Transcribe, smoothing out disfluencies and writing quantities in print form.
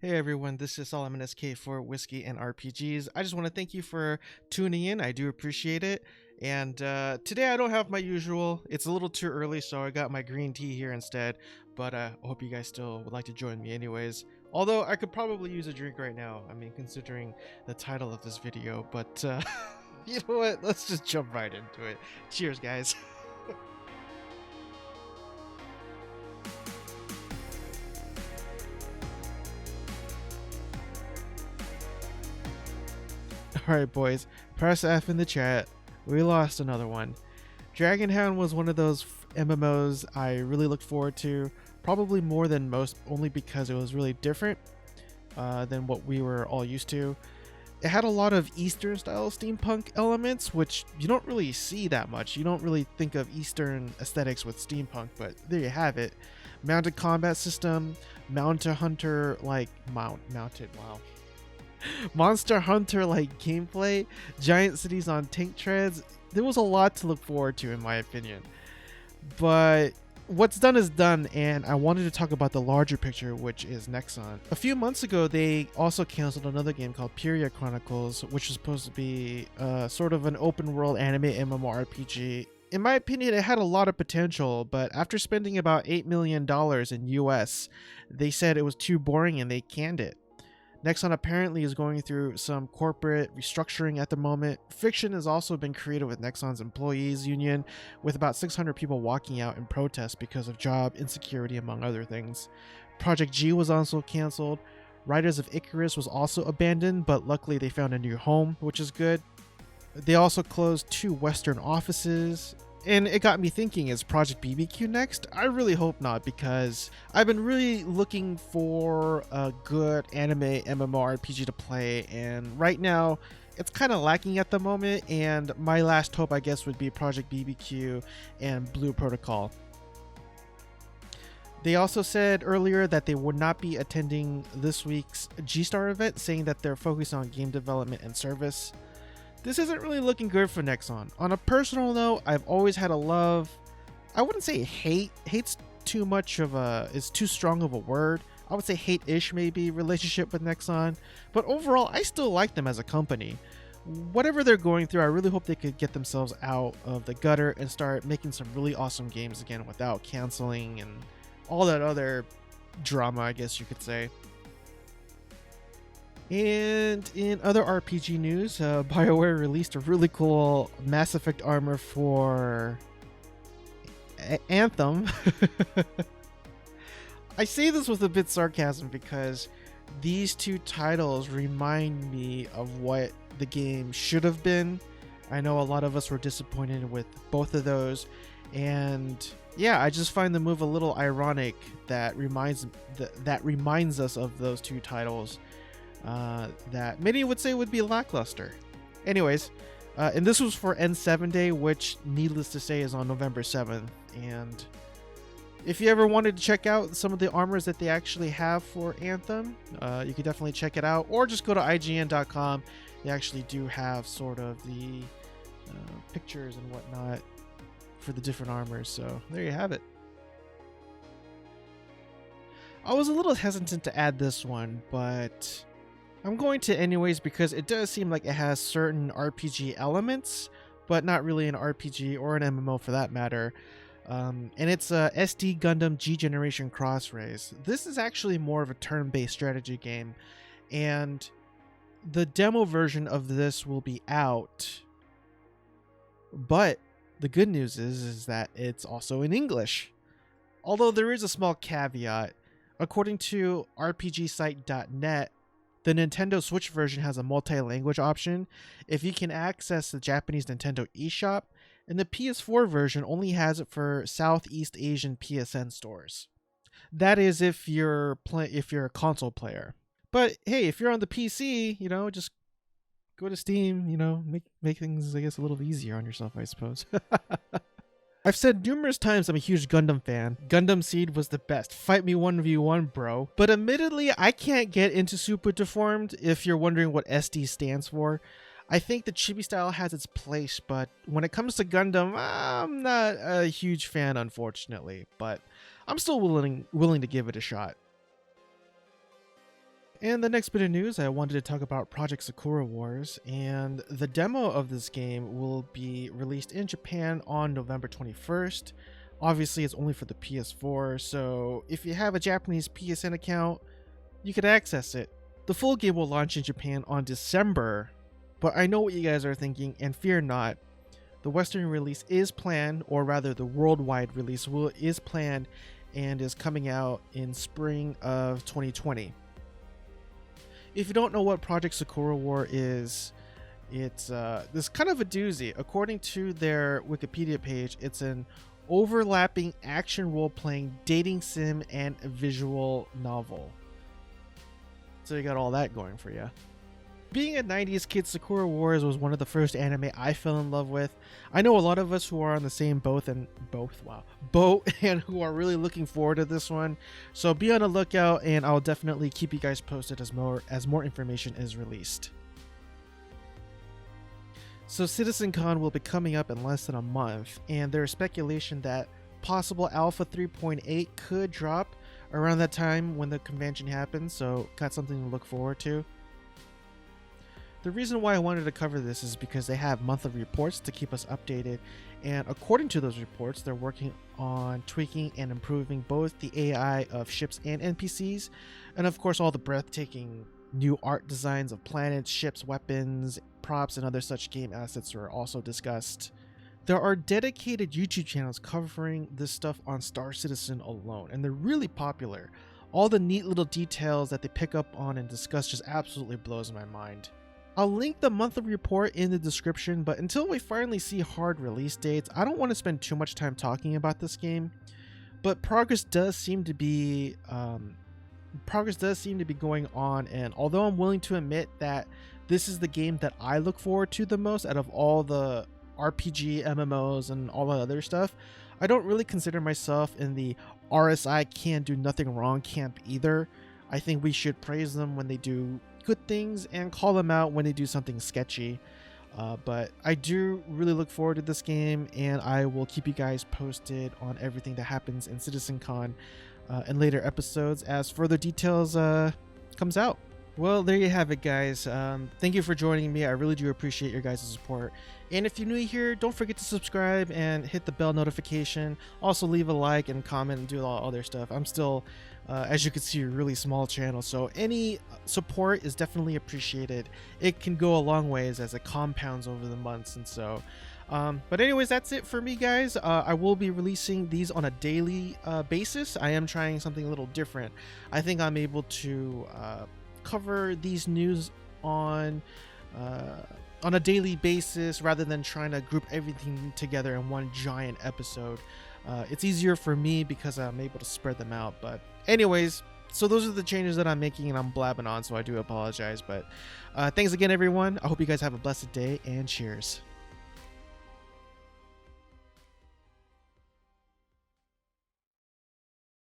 Hey everyone, this is Solomon SK for Whiskey and RPGs. I just want to thank you for tuning in. I do appreciate it. And today I don't have my usual. It's a little too early, so I got my green tea here instead. But I hope you guys still would like to join me anyways. Although I could probably use a drink right now. I mean, considering the title of this video. But you know what? Let's just jump right into it. Cheers, guys. Alright, boys. Press F in the chat. We lost another one. Dragon Hound was one of those MMOs I really looked forward to, probably more than most, only because it was really different than what we were all used to. It had a lot of Eastern style steampunk elements, which you don't really see that much. You don't really think of Eastern aesthetics with steampunk, but there you have it. Mounted combat system, Mounted Hunter like mounted. Wow. Monster Hunter like gameplay, giant cities on tank treads. There was a lot to look forward to, in my opinion. But what's done is done, and I wanted to talk about the larger picture, which is Nexon. A few months ago, they also canceled another game called Period Chronicles, which was supposed to be sort of an open world anime MMORPG. In my opinion, it had a lot of potential, but after spending about $8 million in US, they said it was too boring and they canned it. Nexon apparently is going through some corporate restructuring at the moment. Friction has also been created with Nexon's employees union, with about 600 people walking out in protest because of job insecurity, among other things. Project G was also cancelled. Riders of Icarus was also abandoned, but luckily they found a new home, which is good. They also closed 2 Western offices. And it got me thinking, is Project BBQ next? I really hope not, because I've been really looking for a good anime MMORPG to play, and right now it's kind of lacking at the moment, and my last hope, I guess, would be Project BBQ and Blue Protocol. They also said earlier that they would not be attending this week's G-Star event, saying that they're focused on game development and service. This isn't really looking good for Nexon. On a personal note, I've always had a love, I wouldn't say hate, hate's too much of a, is too strong of a word. I would say hate-ish maybe relationship with Nexon, but overall I still like them as a company. Whatever they're going through, I really hope they could get themselves out of the gutter and start making some really awesome games again without canceling and all that other drama, I guess you could say. And in other RPG news, BioWare released a really cool Mass Effect armor for Anthem. I say this with a bit sarcasm because these two titles remind me of what the game should have been. I know a lot of us were disappointed with both of those, and yeah, I just find the move a little ironic that reminds us of those two titles. That many would say would be lackluster. Anyways, and this was for N7 Day, which needless to say is on November 7th. And if you ever wanted to check out some of the armors that they actually have for Anthem, you could definitely check it out, or just go to IGN.com. They actually do have sort of the pictures and whatnot for the different armors. So there you have it. I was a little hesitant to add this one, but I'm going to anyways because it does seem like it has certain RPG elements, but not really an RPG or an MMO for that matter. And it's a SD Gundam G Generation Cross Race. This is actually more of a turn-based strategy game, and the demo version of this will be out. But the good news is that it's also in English. Although there is a small caveat. According to RPGsite.net, the Nintendo Switch version has a multi-language option if you can access the Japanese Nintendo eShop, and the PS4 version only has it for Southeast Asian PSN stores. That is if you're a console player. But hey, if you're on the PC, you know, just go to Steam, you know, make things, I guess, a little easier on yourself, I suppose. I've said numerous times I'm a huge Gundam fan. Gundam Seed was the best. Fight me 1v1, bro. But admittedly, I can't get into Super Deformed if you're wondering what SD stands for. I think the chibi style has its place, but when it comes to Gundam, I'm not a huge fan, unfortunately. But I'm still willing to give it a shot. And the next bit of news, I wanted to talk about Project Sakura Wars, and the demo of this game will be released in Japan on November 21st. Obviously, it's only for the PS4, so if you have a Japanese PSN account, you could access it. The full game will launch in Japan on December, but I know what you guys are thinking, and fear not. The Western release is planned, or rather the worldwide release is planned and is coming out in spring of 2020. If you don't know what Project Sakura War is, it's this kind of a doozy. According to their Wikipedia page, it's an overlapping action role-playing dating sim and a visual novel. So you got all that going for you. Being a 90s kid, Sakura Wars was one of the first anime I fell in love with. I know a lot of us who are on the same boat and who are really looking forward to this one. So be on the lookout, and I'll definitely keep you guys posted as more information is released. So CitizenCon will be coming up in less than a month, and there is speculation that possible Alpha 3.8 could drop around that time when the convention happens, so got something to look forward to. The reason why I wanted to cover this is because they have monthly reports to keep us updated, and according to those reports, they're working on tweaking and improving both the AI of ships and NPCs, and of course all the breathtaking new art designs of planets, ships, weapons, props, and other such game assets are also discussed. There are dedicated YouTube channels covering this stuff on Star Citizen alone, and they're really popular. All the neat little details that they pick up on and discuss just absolutely blows my mind. I'll link the monthly report in the description, but until we finally see hard release dates, I don't want to spend too much time talking about this game. But progress does seem to be going on, and although I'm willing to admit that this is the game that I look forward to the most out of all the RPG, MMOs, and all that other stuff, I don't really consider myself in the RSI can't do nothing wrong camp either. I think we should praise them when they do good things and call them out when they do something sketchy. But I do really look forward to this game, and I will keep you guys posted on everything that happens in CitizenCon in later episodes as further details comes out. Well, there you have it, guys. Thank you for joining me. I really do appreciate your guys' support. And if you're new here, don't forget to subscribe and hit the bell notification. Also, leave a like and comment and do all other stuff. I'm still, as you can see, a really small channel, so any support is definitely appreciated. It can go a long ways as it compounds over the months, and so. But anyways, that's it for me, guys. I will be releasing these on a daily basis. I am trying something a little different. I think I'm able to cover these news on a daily basis rather than trying to group everything together in one giant episode. It's easier for me because I'm able to spread them out. But anyways, so those are the changes that I'm making, and I'm blabbing on, so I do apologize. But thanks again, everyone. I hope you guys have a blessed day, and cheers.